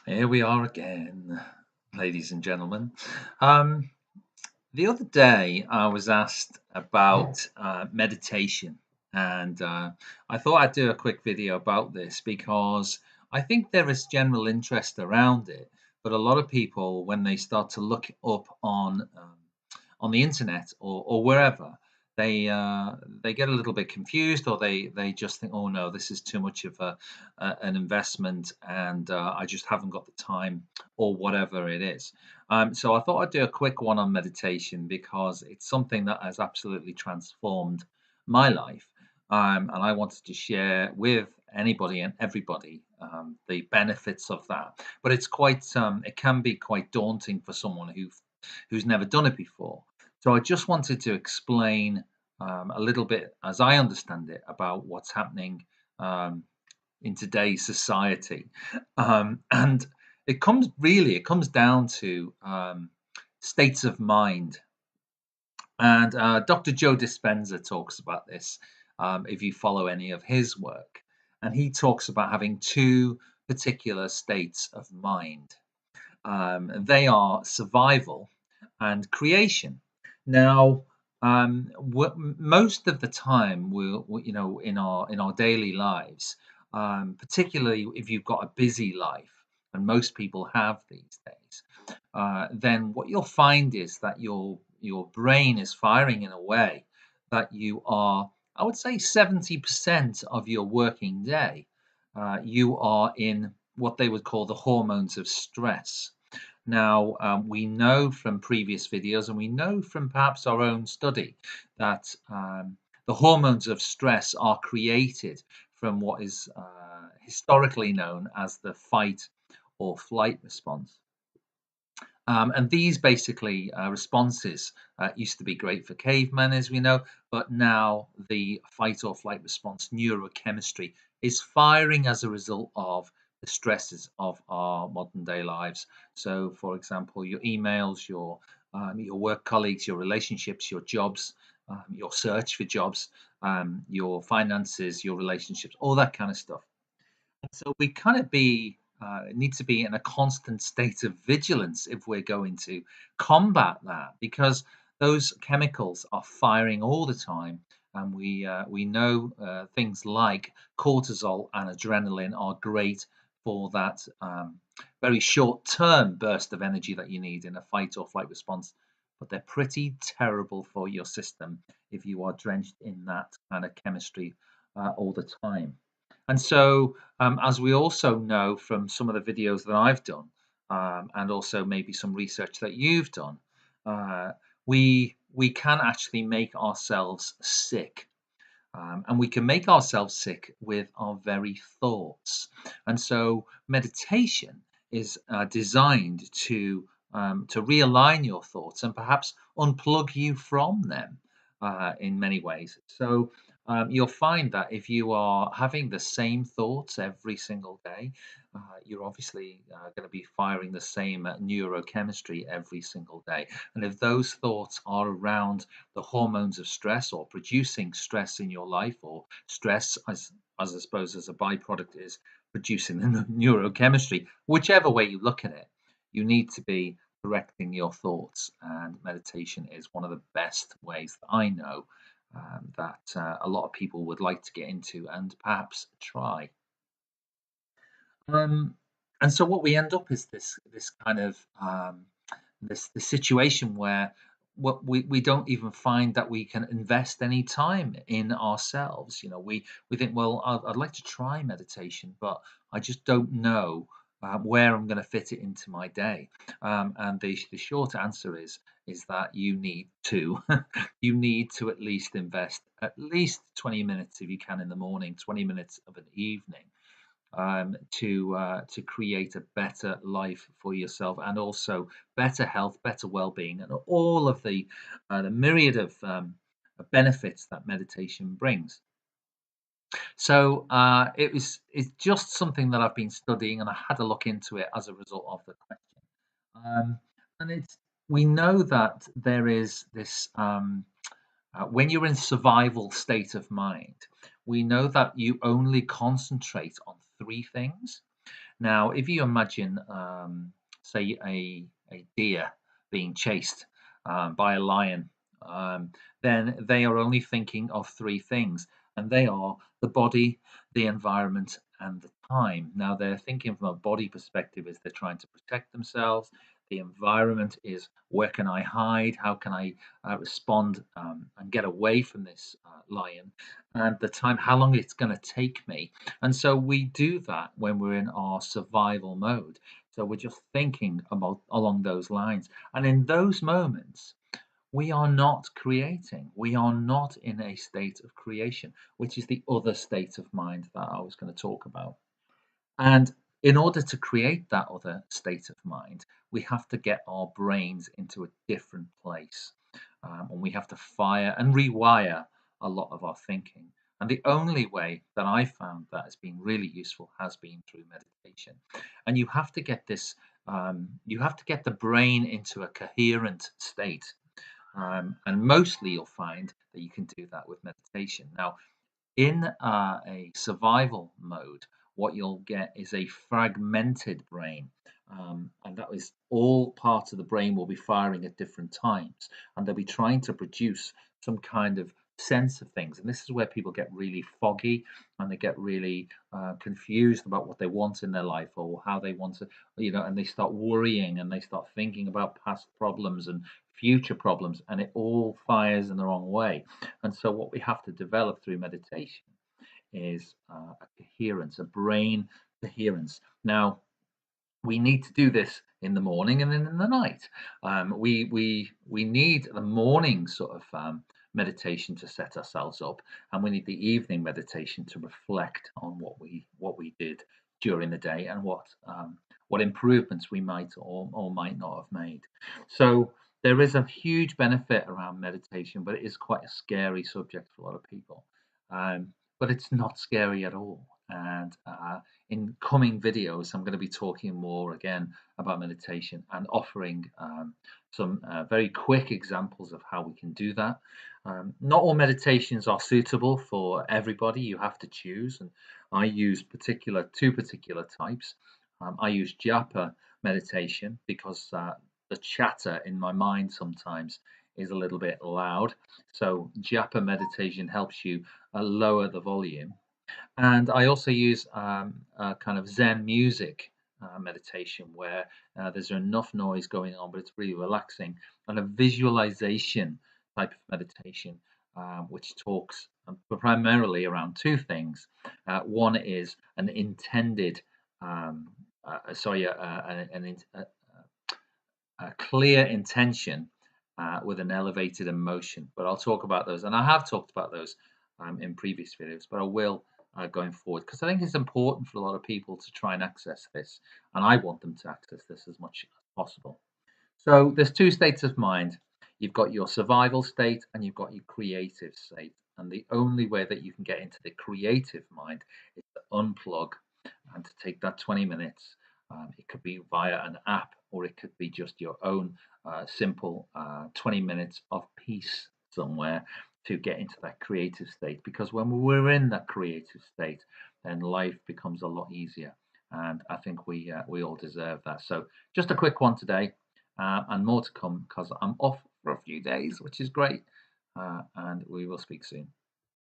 Here we are again, ladies and gentlemen. Um, the other day, I was asked about meditation, and I thought I'd do a quick video about this because I think there is general interest around it. But a lot of people, when they start to look up on the internet or wherever, they get a little bit confused, or they just think, oh no, this is too much of an investment, and I just haven't got the time, or whatever it is. So I thought I'd do a quick one on meditation because it's something that has absolutely transformed my life. And I wanted to share with anybody and everybody the benefits of that. But it can be quite daunting for someone who's never done it before. So I just wanted to explain a little bit, as I understand it, about what's happening um, in today's society. And it comes down to states of mind. And Dr. Joe Dispenza talks about this if you follow any of his work. And he talks about having two particular states of mind. They are survival and creation. Now, most of the time, in our daily lives, particularly if you've got a busy life, and most people have these days, then what you'll find is that your brain is firing in a way that you are, I would say, 70% of your working day, you are in what they would call the hormones of stress. Now, we know from previous videos, and we know from perhaps our own study, that the hormones of stress are created from what is historically known as the fight or flight response. And these basically responses used to be great for cavemen, as we know, but now the fight or flight response neurochemistry is firing as a result of the stresses of our modern day lives. So, for example, your emails, your work colleagues, your relationships, your jobs, your search for jobs, your finances, your relationships, all that kind of stuff. So we kind of need to be in a constant state of vigilance if we're going to combat that, because those chemicals are firing all the time, and we know things like cortisol and adrenaline are great for that very short-term burst of energy that you need in a fight or flight response, but they're pretty terrible for your system if you are drenched in that kind of chemistry all the time. And so, as we also know from some of the videos that I've done, and also maybe some research that you've done, uh, we can actually make ourselves sick, and we can make ourselves sick with our very thoughts. And so, meditation is designed to realign your thoughts and perhaps unplug you from them in many ways. So you'll find that if you are having the same thoughts every single day, you're obviously going to be firing the same neurochemistry every single day. And if those thoughts are around the hormones of stress, or producing stress in your life, or stress as I suppose as a byproduct is producing the neurochemistry, whichever way you look at it, you need to be correcting your thoughts. And meditation is one of the best ways that I know that a lot of people would like to get into and perhaps try. Um, and so what we end up is this kind of this situation where what we don't even find that we can invest any time in ourselves. We think, well, I'd like to try meditation, but I just don't know where I'm going to fit it into my day. And the short answer is that you need to you need to at least invest at least 20 minutes if you can in the morning, 20 minutes of an evening, to create a better life for yourself, and also better health, better well-being, and all of the myriad of benefits that meditation brings. So it's just something that I've been studying, and I had a look into it as a result of the question. And it's we know that there is this. When you're in survival state of mind, we know that you only concentrate on three things. Now, if you imagine, say, a deer being chased by a lion, then they are only thinking of three things, and they are the body, the environment, and the time. Now, they're thinking from a body perspective is they're trying to protect themselves. The environment is where can I hide? How can I respond and get away from this lion? And the time, how long it's going to take me. And so we do that when we're in our survival mode. So we're just thinking about along those lines. And in those moments, we are not creating. We are not in a state of creation, which is the other state of mind that I was going to talk about. And in order to create that other state of mind, we have to get our brains into a different place. And we have to fire and rewire a lot of our thinking. And the only way that I found that has been really useful has been through meditation. And you have to get this, you have to get the brain into a coherent state. And mostly you'll find that you can do that with meditation. Now, in a survival mode, what you'll get is a fragmented brain. And that is all parts of the brain will be firing at different times. And they'll be trying to produce some kind of sense of things. And this is where people get really foggy and they get really confused about what they want in their life or how they want to, and they start worrying and they start thinking about past problems and future problems. And it all fires in the wrong way. And so, what we have to develop through meditation is a coherence, a brain coherence. Now, we need to do this in the morning and then in the night. We need the morning sort of meditation to set ourselves up, and we need the evening meditation to reflect on what we did during the day and what improvements we might or might not have made. So there is a huge benefit around meditation, but it is quite a scary subject for a lot of people. But it's not scary at all. And in coming videos, I'm going to be talking more again about meditation and offering some very quick examples of how we can do that. Not all meditations are suitable for everybody. You have to choose, and I use two particular types. I use japa meditation because the chatter in my mind sometimes is a little bit loud. So japa meditation helps you lower the volume, and I also use a kind of Zen music meditation where there's enough noise going on, but it's really relaxing, and a visualization type of meditation, which talks primarily around two things. One is an intended, sorry, a clear intention with an elevated emotion. But I'll talk about those, and I have talked about those in previous videos, but I will going forward because I think it's important for a lot of people to try and access this, and I want them to access this as much as possible. So there's two states of mind. You've got your survival state and you've got your creative state. And the only way that you can get into the creative mind is to unplug and to take that 20 minutes. It could be via an app or it could be just your own simple 20 minutes of peace somewhere to get into that creative state. Because when we're in that creative state, then life becomes a lot easier. And I think we all deserve that. So just a quick one today and more to come because I'm off for a few days, which is great. And we will speak soon.